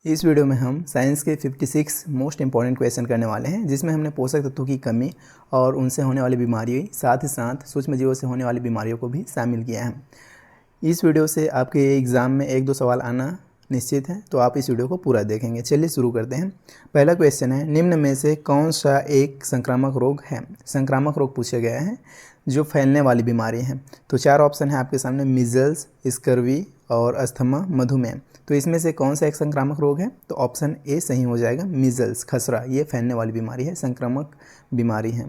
इस वीडियो में हम साइंस के 56 मोस्ट इंपॉर्टेंट क्वेश्चन करने वाले हैं, जिसमें हमने पोषक तत्वों की कमी और उनसे होने वाली बीमारियों, साथ ही साथ सूक्ष्म जीवों से होने वाली बीमारियों को भी शामिल किया है। इस वीडियो से आपके एग्ज़ाम में 1-2 सवाल आना निश्चित है, तो आप इस वीडियो को पूरा देखेंगे। चलिए शुरू करते हैं। पहला क्वेश्चन है, निम्न में से कौन सा एक संक्रामक रोग है? संक्रामक रोग पूछा गया है जो फैलने वाली बीमारी है। तो 4 ऑप्शन है आपके सामने, मीजल्स, स्कर्वी और अस्थमा, मधुमेह। तो इसमें से कौन सा एक संक्रामक रोग है? तो ऑप्शन ए सही हो जाएगा, मीजल्स, खसरा। ये फैलने वाली बीमारी है, संक्रामक बीमारी है।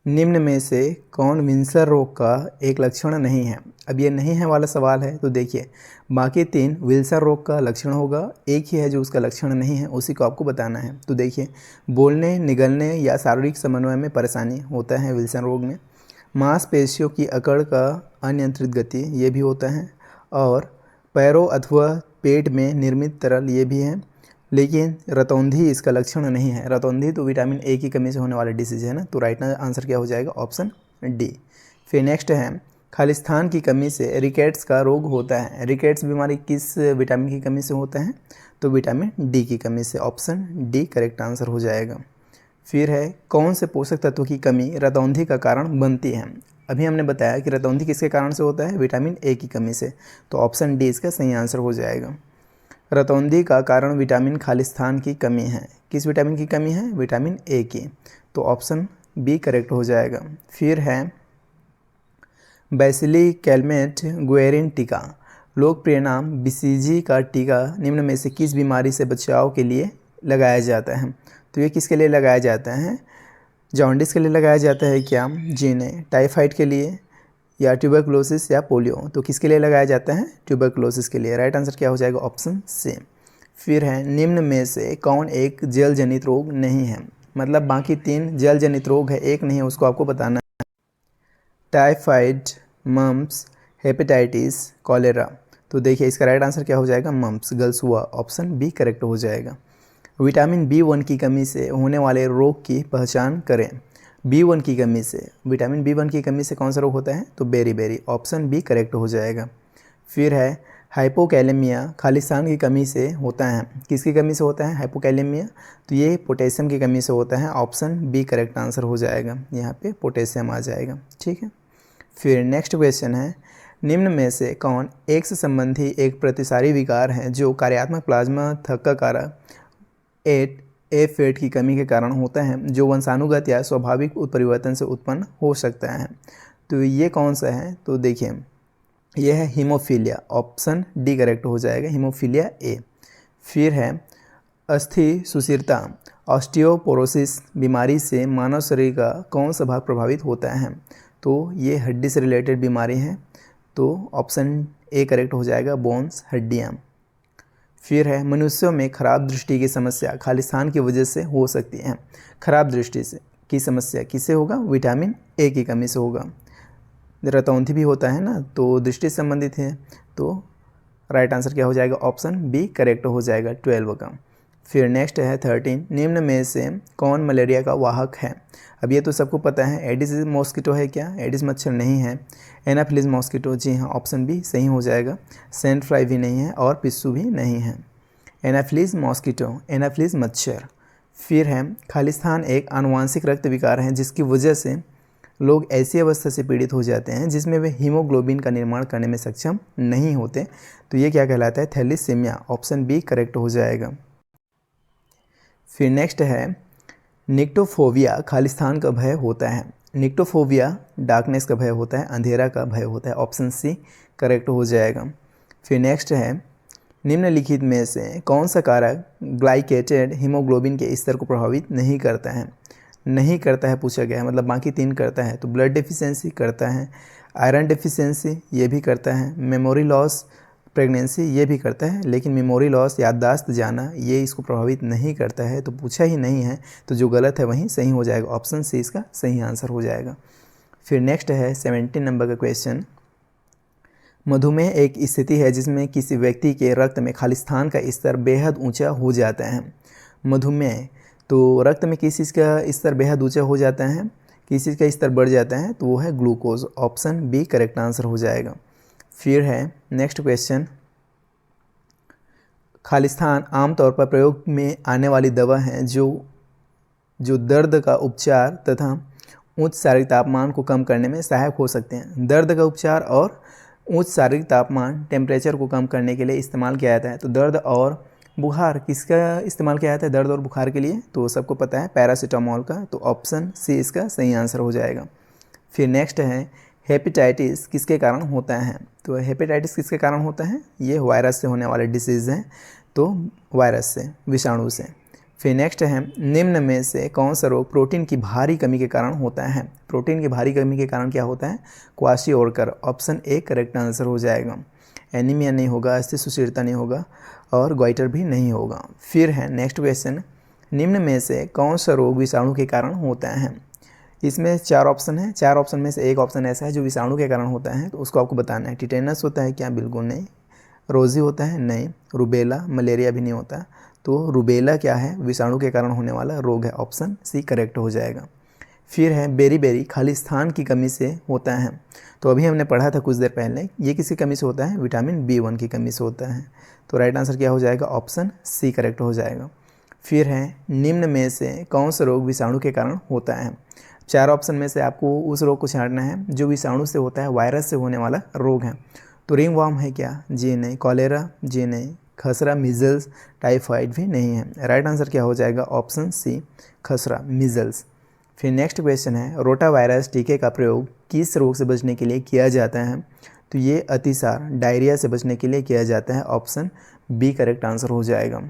निम्न में से कौन विंसर रोग का एक लक्षण नहीं है? अब ये नहीं है वाला सवाल है, तो देखिए बाकी 3 विल्सर रोग का लक्षण होगा, एक ही है जो उसका लक्षण नहीं है, उसी को आपको बताना है। तो देखिए, बोलने, निगलने या शारीरिक समन्वय में परेशानी होता है विल्सन रोग में। मांसपेशियों की अकड़ का अनियंत्रित गति, ये भी होता है। और पैरों अथवा पेट में निर्मित तरल, ये भी है। लेकिन रतौंधी इसका लक्षण नहीं है। रतौंधी तो विटामिन ए की कमी से होने वाला डिसीज है ना, तो राइट आंसर क्या हो जाएगा? Option D. फिर नेक्स्ट है, खालिस्तान की कमी से रिकेट्स का रोग होता है। रिकेट्स बीमारी किस विटामिन की कमी से होता है? तो विटामिन डी की कमी से। ऑप्शन डी करेक्ट आंसर हो जाएगा। फिर है, कौन से पोषक तत्व की कमी रतौंधी का कारण बनती है? अभी हमने बताया कि रतौंधी किसके कारण से होता है? विटामिन ए की कमी से। तो ऑप्शन डी इसका सही आंसर हो जाएगा। रतौंधी का कारण विटामिन खालिस्तान की कमी है। किस विटामिन की कमी है? विटामिन ए की। तो ऑप्शन बी करेक्ट हो जाएगा। फिर है, बैसिली कैलमेट गुएरिन टीका, लोकप्रिय नाम बीसीजी का टीका निम्न में से किस बीमारी से बचाव के लिए लगाया जाता है? तो ये किसके लिए लगाया जाता है? जॉन्डिस के लिए लगाया जाता है क्या? जी नहीं। टाइफाइड के लिए या ट्यूबरकुलोसिस या पोलियो? तो किसके लिए लगाया जाता है? ट्यूबरकुलोसिस के लिए। राइट आंसर क्या हो जाएगा? Option C. फिर है, निम्न में से कौन एक जल जनित रोग नहीं है? मतलब बाकी 3 जल जनित रोग है, एक नहीं है, उसको आपको बताना है। Typhoid, mumps, hepatitis, cholera. तो देखिए इसका राइट आंसर क्या हो जाएगा? मम्प्स, गलसुआ। ऑप्शन बी करेक्ट हो जाएगा। विटामिन B1 की कमी से होने वाले रोग की पहचान करें। B1 की कमी से, विटामिन B1 की कमी से कौन सा रोग होता है? तो बेरी। ऑप्शन बी करेक्ट हो जाएगा। फिर है, हाइपोकैलेमिया खालिस्तान की कमी से होता है। किसकी कमी से होता है हाइपोकैलेमिया? तो ये पोटेशियम की कमी से होता है। ऑप्शन बी करेक्ट आंसर हो जाएगा, यहाँ पे पोटेशियम आ जाएगा। ठीक है। फिर नेक्स्ट क्वेश्चन है, निम्न में से कौन एक्स संबंधी एक प्रतिसारी विकार है जो कार्यात्मक प्लाज्मा थक्का कारक F8 की कमी के कारण होता है, जो वंशानुगत या स्वाभाविक उत्परिवर्तन से उत्पन्न हो सकता है? तो ये कौन सा है? तो देखिए यह है हीमोफीलिया। ऑप्शन डी करेक्ट हो जाएगा, हीमोफीलिया ए। फिर है, अस्थि सुशिरता ऑस्टियोपोरोसिस बीमारी से मानव शरीर का कौन सा भाग प्रभावित होता है? तो ये हड्डी से रिलेटेड बीमारी है, तो ऑप्शन ए करेक्ट हो जाएगा, बोन्स, हड्डियाँ। फिर है, मनुष्यों में खराब दृष्टि की समस्या खालिस्तान की वजह से हो सकती है। खराब दृष्टि से की समस्या किससे होगा? विटामिन ए की कमी से होगा। रतौंधी भी होता है ना, तो दृष्टि से संबंधित है, तो राइट आंसर क्या हो जाएगा? ऑप्शन बी करेक्ट हो जाएगा, 12 का। फिर नेक्स्ट है 13, निम्न में से कौन मलेरिया का वाहक है? अब ये तो सबको पता है, एडिस मॉस्किटो है क्या? एडिस मच्छर नहीं है। एनाफिलिस मॉस्किटो, जी हाँ, ऑप्शन बी सही हो जाएगा। सैंड फ्लाई भी नहीं है और पिस्सू भी नहीं है। एनाफिलिस मॉस्किटो, एनाफिलिस मच्छर। फिर है, खालिस्तान एक आनुवांशिक रक्त विकार है जिसकी वजह से लोग ऐसी अवस्था से पीड़ित हो जाते हैं जिसमें वे हीमोग्लोबिन का निर्माण करने में सक्षम नहीं होते। तो ये क्या कहलाता है? थैलीसीमिया। ऑप्शन बी करेक्ट हो जाएगा। फिर नेक्स्ट है, निक्टोफोबिया खालिस्तान का भय होता है। निक्टोफोबिया डार्कनेस का भय होता है, अंधेरा का भय होता है। ऑप्शन सी करेक्ट हो जाएगा। फिर नेक्स्ट है, निम्नलिखित में से कौन सा कारक ग्लाइकेटेड हीमोग्लोबिन के स्तर को प्रभावित नहीं करता है? नहीं करता है पूछा गया है, मतलब बाकी 3 करता है। तो ब्लड डेफिशिएंसी करता है, आयरन डेफिशिएंसी ये भी करता है, मेमोरी लॉस, प्रेगनेंसी ये भी करता है, लेकिन मेमोरी लॉस, याददाश्त जाना, ये इसको प्रभावित नहीं करता है, तो पूछा ही नहीं है, तो जो गलत है वहीं सही हो जाएगा। ऑप्शन सी इसका सही आंसर हो जाएगा। फिर नेक्स्ट है 17 नंबर का क्वेश्चन, मधुमेह एक स्थिति है जिसमें किसी व्यक्ति के रक्त में खालिस्तान का स्तर बेहद ऊंचा हो जाता है। मधुमेह, तो रक्त में किस चीज़ का स्तर बेहद ऊंचा हो जाता है, किस चीज़ का स्तर बढ़ जाता है? तो वो है glucose. Option B correct answer हो जाएगा। फिर है नेक्स्ट क्वेश्चन, खालिस्तान आमतौर पर प्रयोग में आने वाली दवा है जो दर्द का उपचार तथा उच्च शारीरिक तापमान को कम करने में सहायक हो सकते हैं। दर्द का उपचार और उच्च शारीरिक तापमान टेम्परेचर को कम करने के लिए इस्तेमाल किया जाता है। तो दर्द और बुखार किसका इस्तेमाल किया जाता है दर्द और बुखार के लिए? तो सबको पता है पैरासीटामोल का। तो ऑप्शन सी इसका सही आंसर हो जाएगा। फिर नेक्स्ट है हेपेटाइटिस किसके कारण होता है? तो हेपेटाइटिस किसके कारण होता है? ये वायरस से होने वाला डिसीज़ है, तो वायरस से, विषाणु से। फिर नेक्स्ट है निम्न में से कौन सा रोग प्रोटीन की भारी कमी के कारण होता है? प्रोटीन की भारी कमी के कारण क्या होता है? Kwashiorkor. Option A correct answer हो जाएगा। एनीमिया नहीं होगा, अस्थिसुचिरता नहीं होगा और गोइटर भी नहीं होगा। फिर है नेक्स्ट क्वेश्चन, निम्न में से कौन सा रोग विषाणु के कारण होता है? इसमें 4 ऑप्शन है। 4 ऑप्शन में से एक ऑप्शन ऐसा है जो विषाणु के कारण होता है, तो उसको आपको बताना है। टिटेनस होता है क्या? बिल्कुल नहीं। रोजी होता है? नहीं। रुबेला, मलेरिया भी नहीं होता। तो रुबेला क्या है? विषाणु के कारण होने वाला रोग है। ऑप्शन सी करेक्ट हो जाएगा। फिर है बेरी खालिस्तान की कमी से होता है। तो अभी हमने पढ़ा था कुछ देर पहले, ये किसी कमी से होता है? विटामिन B1 की कमी से होता है। तो राइट आंसर क्या हो जाएगा? ऑप्शन सी करेक्ट हो जाएगा। फिर है निम्न में से कौन सा रोग विषाणु के कारण होता है? 4 ऑप्शन में से आपको उस रोग को छांटना है जो विषाणु से होता है, वायरस से होने वाला रोग है। तो रिंगवॉर्म है क्या? जी नहीं। कॉलेरा? जी नहीं। खसरा, मीजल्स, टाइफाइड भी नहीं है। राइट आंसर क्या हो जाएगा? ऑप्शन सी खसरा, मीजल्स। फिर नेक्स्ट क्वेश्चन है रोटा वायरस टीके का प्रयोग किस रोग से बचने के लिए किया जाता है? तो ये अतिसार, डायरिया से बचने के लिए किया जाता है। ऑप्शन बी करेक्ट आंसर हो जाएगा।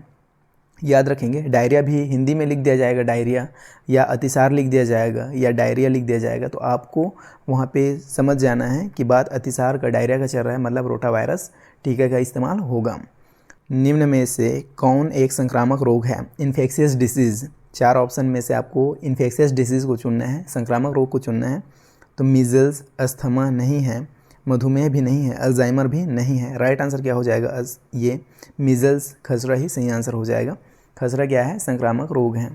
याद रखेंगे, डायरिया भी हिंदी में लिख दिया जाएगा डायरिया, या अतिसार लिख दिया जाएगा, या डायरिया लिख दिया जाएगा। तो आपको वहाँ पे समझ जाना है कि बात अतिसार का, डायरिया का चल रहा है, मतलब रोटा वायरस टीके का इस्तेमाल होगा। निम्न में से कौन एक संक्रामक रोग है? Infectious disease. 4 ऑप्शन में से आपको इन्फेक्शियस डिसीज़ को चुनना है, संक्रामक रोग को चुनना है। तो मीजल्स, अस्थमा नहीं है, मधुमेह भी नहीं है, अल्जाइमर भी नहीं है। राइट आंसर क्या हो जाएगा? ये मीजल्स, खसरा ही सही आंसर हो जाएगा। खसरा क्या है? संक्रामक रोग है।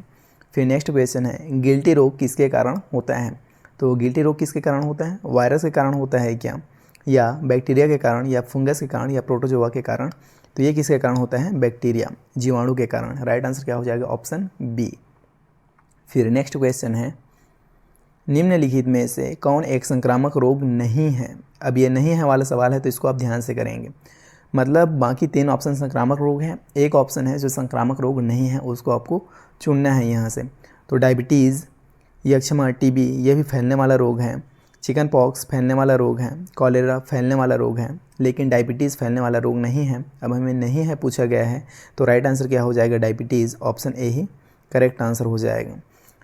फिर नेक्स्ट क्वेश्चन है गिल्टी रोग किसके कारण होता है? तो गिल्टी रोग किसके कारण होता है? वायरस के कारण होता है क्या, या बैक्टीरिया के कारण, या फंगस के कारण, या प्रोटोजोआ के कारण? तो ये किसके कारण होता है? बैक्टीरिया, जीवाणु के कारण। राइट आंसर क्या हो जाएगा? Option B. फिर नेक्स्ट क्वेश्चन है निम्नलिखित में से कौन एक संक्रामक रोग नहीं है? अब ये नहीं है वाला सवाल है, तो इसको आप ध्यान से करेंगे। मतलब बाकी 3 ऑप्शन संक्रामक रोग हैं, एक ऑप्शन है जो संक्रामक रोग नहीं है, उसको आपको चुनना है यहाँ से। तो डायबिटीज़, यक्षमा, टीबी ये भी फैलने वाला रोग है, चिकन पॉक्स फैलने वाला रोग है, कॉलेरा फैलने वाला रोग है, लेकिन डायबिटीज़ फैलने वाला रोग नहीं है। अब हमें नहीं है पूछा गया है, तो राइट आंसर क्या हो जाएगा? Diabetes. Option A he correct answer हो जाएगा।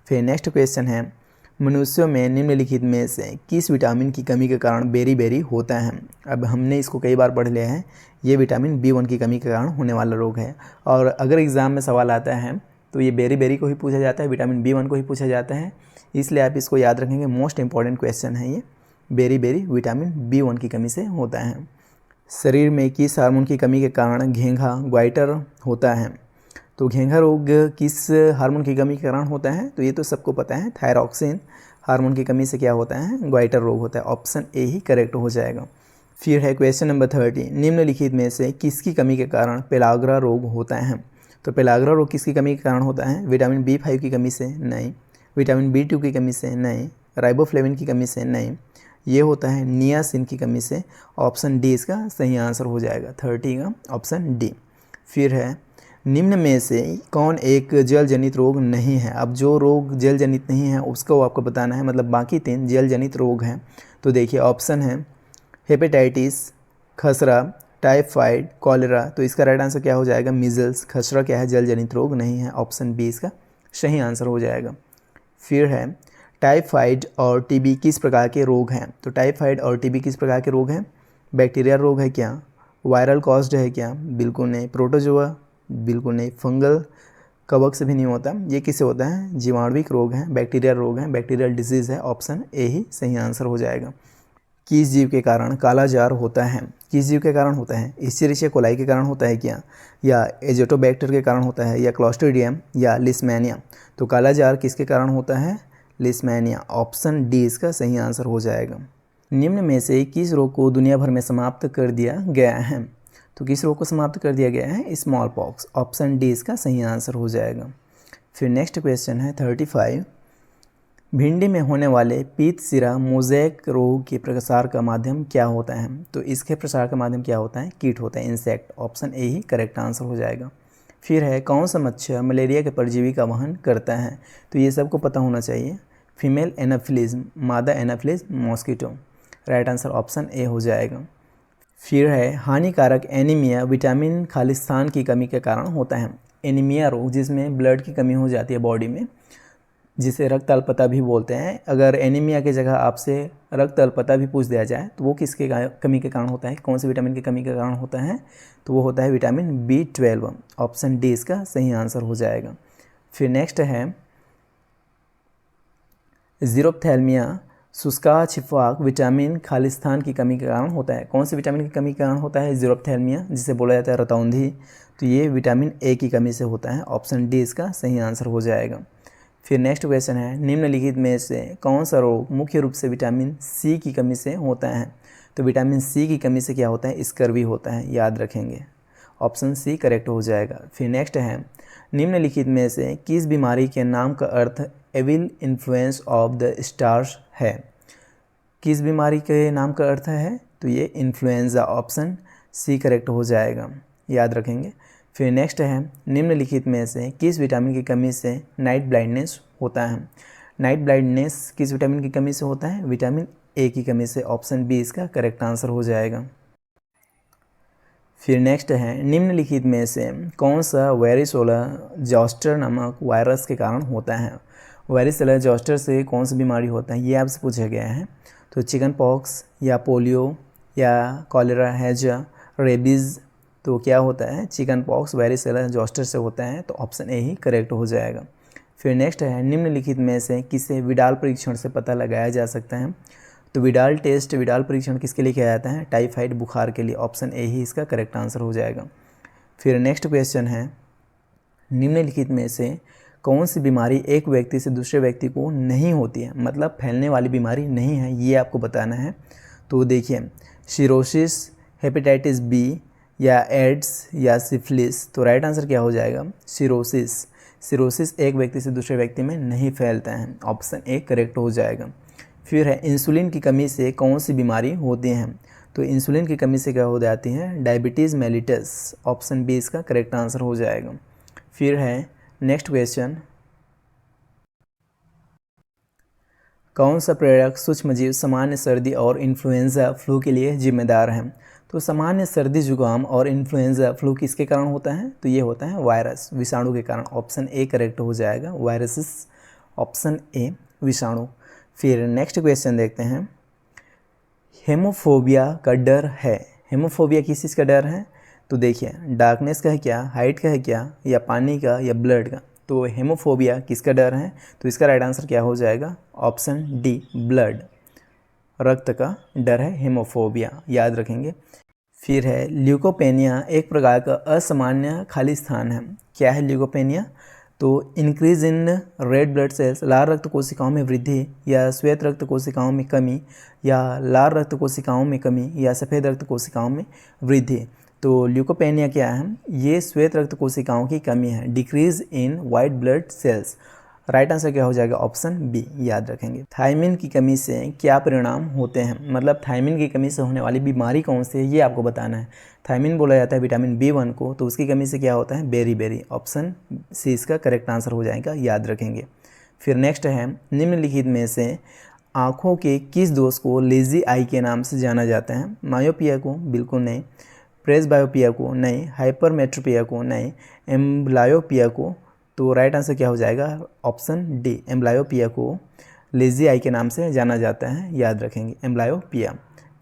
फिर नेक्स्ट क्वेश्चन है मनुष्यों में निम्नलिखित में से किस विटामिन की कमी के कारण बेरी होता है? अब हमने इसको कई बार पढ़ लिया है, ये विटामिन B1 की कमी के कारण होने वाला रोग है। और अगर एग्ज़ाम में सवाल आता है तो ये बेरी को ही पूछा जाता है, विटामिन B1 को ही पूछा जाता है, इसलिए आप इसको याद रखेंगे। मोस्ट इंपॉर्टेंट क्वेश्चन है ये। बेरी विटामिन B1 की कमी से होता है। शरीर में किस हार्मोन की कमी के कारण घेंघा, ग्वाइटर होता है? तो घेंघा रोग किस हार्मोन की कमी के कारण होता है? तो ये तो सबको पता है, थायरॉक्सिन हार्मोन की कमी से क्या होता है? ग्वाइटर रोग होता है। ऑप्शन ए ही करेक्ट हो जाएगा। फिर है क्वेश्चन नंबर 30, निम्नलिखित में से किसकी कमी के कारण पेलाग्रा रोग होता है? तो पेलाग्रा रोग किसकी कमी के कारण होता है? विटामिन B5 की कमी से? नहीं। विटामिन B2 की कमी से? नहीं। राइबोफ्लेविन की कमी से? नहीं। ये होता है नियासिन की कमी से। ऑप्शन डी इसका सही आंसर हो जाएगा। 30 का ऑप्शन डी। फिर है निम्न में से कौन एक जल जनित रोग नहीं है? अब जो रोग जल जनित नहीं है उसको आपको बताना है, मतलब बाकी 3 जल जनित रोग हैं। तो देखिए ऑप्शन है हेपेटाइटिस, खसरा, टाइफाइड, कॉलेरा। तो इसका राइट आंसर क्या हो जाएगा? मीजल्स। खसरा क्या है? जल जनित रोग नहीं है। ऑप्शन बी इसका सही आंसर हो जाएगा। फिर है टाइफाइड और टीबी किस प्रकार के रोग हैं? तो टाइफाइड और टीबी किस प्रकार के रोग हैं? बैक्टीरियल रोग है क्या? वायरल कॉज्ड है क्या? बिल्कुल नहीं। प्रोटोजोआ? बिल्कुल नहीं। फंगल कवक से भी नहीं होता। ये किससे होता है? जीवाणुविक रोग है, बैक्टीरियल रोग है, बैक्टीरियल डिजीज़ है। ऑप्शन ए ही सही आंसर हो जाएगा। किस जीव के कारण काला जार होता है? किस जीव के कारण होता है? इस्चेरिशिया कोलाई के कारण होता है क्या, या एजोटोबैक्टर के कारण होता है, या क्लॉस्ट्रीडियम, या लिस्मेनिया? तो काला जार किसके कारण होता है? लिस्मेनिया। ऑप्शन डी इसका सही आंसर हो जाएगा। निम्न में से किस रोग को दुनिया भर में समाप्त कर दिया गया है? तो किस रोग को समाप्त कर दिया गया है? Small pox. ऑप्शन डी इसका सही आंसर हो जाएगा। फिर नेक्स्ट क्वेश्चन है 35। भिंडी में होने वाले पीत सिरा मोज़ेक रोग के प्रसार का माध्यम क्या होता है? तो इसके प्रसार का माध्यम क्या होता है? कीट होता है, insect. Option A he correct answer हो जाएगा। फिर है कौन सा मच्छर मलेरिया के परजीवी का वहन करता है? तो ये सबको पता होना चाहिए। फीमेल एनाफिलीज, मादा Anopheles mosquito. Right answer option A हो जाएगा। फिर है हानिकारक एनीमिया विटामिन खालिस्तान की कमी के कारण होता है। एनीमिया रोग जिसमें ब्लड की कमी हो जाती है बॉडी में, जिसे रक्त अल्पता भी बोलते हैं। अगर एनीमिया की जगह आपसे रक्त अल्पता भी पूछ दिया जाए तो वो किसके कमी के कारण होता है? कौन से विटामिन की कमी के कारण होता है? तो वो होता है विटामिन B12। ऑप्शन डी इसका सही आंसर हो जाएगा। फिर नेक्स्ट है ज़ीरोफ्थैल्मिया शुष्का छिफाक विटामिन खालिस्तान की कमी के कारण होता है। कौन से विटामिन की कमी के कारण होता है? ज़ीरोफ्थैल्मिया, जिसे बोला जाता है रतौंधी। तो ये विटामिन ए की कमी से होता है। ऑप्शन डी इसका सही आंसर हो जाएगा। फिर नेक्स्ट क्वेश्चन है निम्नलिखित में से कौन सा रोग मुख्य रूप से विटामिन सी की कमी से होता है? तो विटामिन सी की कमी से क्या होता है? स्कर्वी होता है, याद रखेंगे। ऑप्शन सी करेक्ट हो जाएगा। फिर नेक्स्ट है निम्नलिखित में से किस बीमारी के नाम का अर्थ evil influence of the stars है? किस बीमारी के नाम का अर्थ है? तो ये इन्फ्लुएंजा। ऑप्शन सी करेक्ट हो जाएगा, याद रखेंगे। फिर नेक्स्ट है निम्नलिखित में से किस विटामिन की कमी से नाइट ब्लाइंडनेस होता है? नाइट ब्लाइंडनेस किस विटामिन की कमी से होता है? विटामिन ए की कमी से। ऑप्शन बी इसका करेक्ट आंसर हो जाएगा। फिर नेक्स्ट है निम्नलिखित में से कौन सा वेरिसोला जोस्टर नामक वायरस के कारण होता है? वेरिसोला जोस्टर से कौन सी बीमारी होता है, ये आपसे पूछा गया है। तो चिकन पॉक्स या पोलियो या कॉलेरा हैजा रेबीज़। तो क्या होता है? चिकन पॉक्स वेरिसोला जोस्टर से होता है। तो ऑप्शन ए ही करेक्ट हो जाएगा। फिर नेक्स्ट है निम्नलिखित में से किसे विडाल परीक्षण से पता लगाया जा सकता है? तो विडाल टेस्ट, विडाल परीक्षण किसके लिए किया जाता है? टाइफाइड बुखार के लिए। ऑप्शन ए ही इसका करेक्ट आंसर हो जाएगा। फिर नेक्स्ट क्वेश्चन है निम्नलिखित में से कौन सी बीमारी एक व्यक्ति से दूसरे व्यक्ति को नहीं होती है, मतलब फैलने वाली बीमारी नहीं है, ये आपको बताना है। तो देखिए सिरोसिस, हेपेटाइटिस बी या एड्स या सिफिलिस। तो राइट आंसर क्या हो जाएगा? सिरोसिस। सिरोसिस एक व्यक्ति से दूसरे व्यक्ति में नहीं फैलता है। ऑप्शन ए करेक्ट हो जाएगा। फिर है इंसुलिन की कमी से कौन सी बीमारी होती है? तो इंसुलिन की कमी से क्या हो जाती है? Diabetes mellitus. ऑप्शन बी इसका करेक्ट आंसर हो जाएगा। फिर है नेक्स्ट क्वेश्चन कौन सा प्रेरक सूक्ष्मजीव सामान्य सर्दी और इन्फ्लुएंजा फ्लू के लिए जिम्मेदार है? तो सामान्य सर्दी जुकाम और इन्फ्लुएंजा फ्लू किसके कारण होता है? तो ये होता है वायरस, विषाणु के कारण। ऑप्शन ए करेक्ट हो जाएगा, वायरसेस। ऑप्शन ए विषाणु। फिर नेक्स्ट क्वेश्चन देखते हैं हेमोफोबिया का डर है। हेमोफोबिया किस चीज़ का डर है? तो देखिए डार्कनेस का है क्या, हाइट का है क्या, या पानी का, या ब्लड का? तो हेमोफोबिया किसका डर है? तो इसका राइट आंसर क्या हो जाएगा? ऑप्शन डी ब्लड, रक्त का डर है हेमोफोबिया, याद रखेंगे। फिर है ल्यूकोपेनिया एक प्रकार का असामान्य खाली स्थान है। क्या है ल्यूकोपेनिया? तो increase in red blood cells, लाल रक्त कोशिकाओं में वृद्धि, या श्वेत रक्त कोशिकाओं में कमी, या लाल रक्त कोशिकाओं में कमी, या सफ़ेद रक्त कोशिकाओं में वृद्धि। तो ल्यूकोपेनिया क्या है? ये श्वेत रक्त कोशिकाओं की कमी है, decrease in white blood cells. Right answer क्या हो जाएगा? ऑप्शन बी, याद रखेंगे। थायमिन की कमी से क्या परिणाम होते हैं? मतलब थायमिन की कमी से होने वाली बीमारी कौन सी है, ये आपको बताना है। थायमिन बोला जाता है विटामिन B1 को, तो उसकी कमी से क्या होता है? बेरी। ऑप्शन सी इसका करेक्ट आंसर हो जाएगा, याद रखेंगे। फिर नेक्स्ट है निम्नलिखित में से आँखों के किस दोष को लेजी आई के नाम से जाना जाता है? मायोपिया को? बिल्कुल नहीं। प्रेसबायोपिया को? नहीं। हाइपरमेट्रोपिया को? नहीं। एम्ब्लायोपिया को? तो राइट आंसर क्या हो जाएगा? ऑप्शन डी, एम्ब्लायोपिया को लेजी आई के नाम से जाना जाता है, याद रखेंगे, एम्ब्लायोपिया।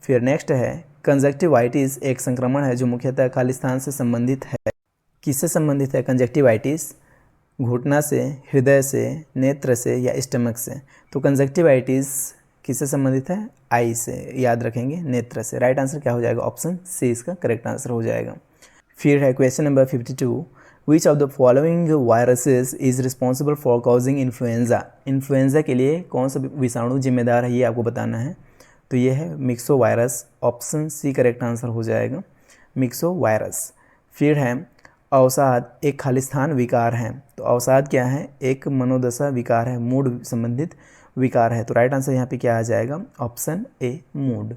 फिर नेक्स्ट है कंजक्टिवाइटिस एक संक्रमण है जो मुख्यतः खालिस्तान से संबंधित है। किससे संबंधित है कंजक्टिवाइटिस? घुटना से, हृदय से, नेत्र से, या स्टमक से? तो कंजक्टिवाइटिस किससे संबंधित है? आई से, याद रखेंगे, नेत्र से। राइट आंसर क्या हो जाएगा? ऑप्शन सी इसका करेक्ट आंसर हो जाएगा। फिर है question number 52 which of the following viruses is responsible for causing influenza. Influenza के लिए कौन सा विषाणु जिम्मेदार है, ये आपको बताना है। तो ये है myxovirus. Option C correct answer हो जाएगा। मिक्सोवायरस। फिर है अवसाद एक खालिस्तान विकार है। तो अवसाद क्या है? एक मनोदशा विकार है, मूड संबंधित विकार है। तो राइट आंसर यहाँ पे क्या आ जाएगा? Option A, mood.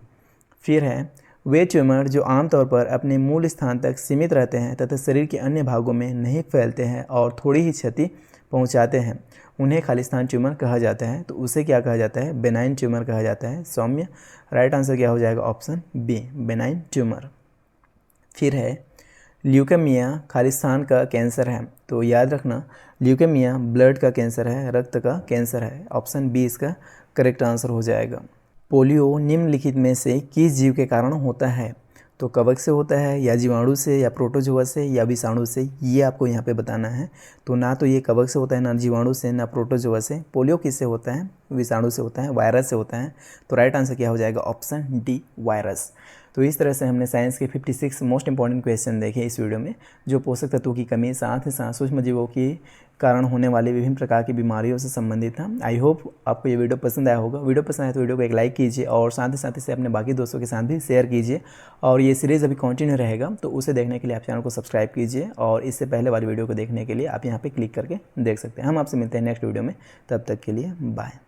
फिर है वे ट्यूमर जो आमतौर पर अपने मूल स्थान तक सीमित रहते हैं तथा शरीर के अन्य भागों में नहीं फैलते हैं और थोड़ी ही क्षति पहुंचाते हैं, उन्हें खालिस्तान ट्यूमर कहा जाता है। तो उसे क्या कहा जाता है? बेनाइन ट्यूमर कहा जाता है। सौम्य। राइट आंसर क्या हो जाएगा? Option B, benign tumour. फिर है ल्यूकेमिया खालिस्तान का कैंसर है। तो याद रखना, ल्यूकेमिया ब्लड का कैंसर है, रक्त का कैंसर है। ऑप्शन बी इसका करेक्ट आंसर हो जाएगा। पोलियो निम्नलिखित में से किस जीव के कारण होता है? तो कवक से होता है, या जीवाणु से, या प्रोटोजोआ से, या विषाणु से, ये आपको यहाँ पे बताना है। तो ना तो ये कवक से होता है, ना जीवाणु से, ना प्रोटोजोआ से। पोलियो किससे होता है? विषाणु से होता है, वायरस से होता है। तो राइट आंसर क्या हो जाएगा? Option D, virus. तो इस तरह से हमने साइंस के 56 मोस्ट इंपॉर्टेंट क्वेश्चन देखे इस वीडियो में, जो पोषक तत्वों की कमी, साथ ही साथ सूक्ष्म जीवों की कारण होने वाली विभिन्न प्रकार की बीमारियों से संबंधित था। आई होप आपको ये वीडियो पसंद आया होगा। वीडियो पसंद आया तो वीडियो को एक लाइक कीजिए और साथ ही इसे अपने बाकी दोस्तों के साथ भी शेयर कीजिए। और ये सीरीज़ अभी कंटिन्यू रहेगा, तो उसे देखने के लिए आप चैनल को सब्सक्राइब कीजिए और इससे पहले वाली वीडियो को देखने के लिए आप यहाँ पे क्लिक करके देख सकते हैं। हम आपसे मिलते हैं नेक्स्ट वीडियो में, तब तक के लिए बाय।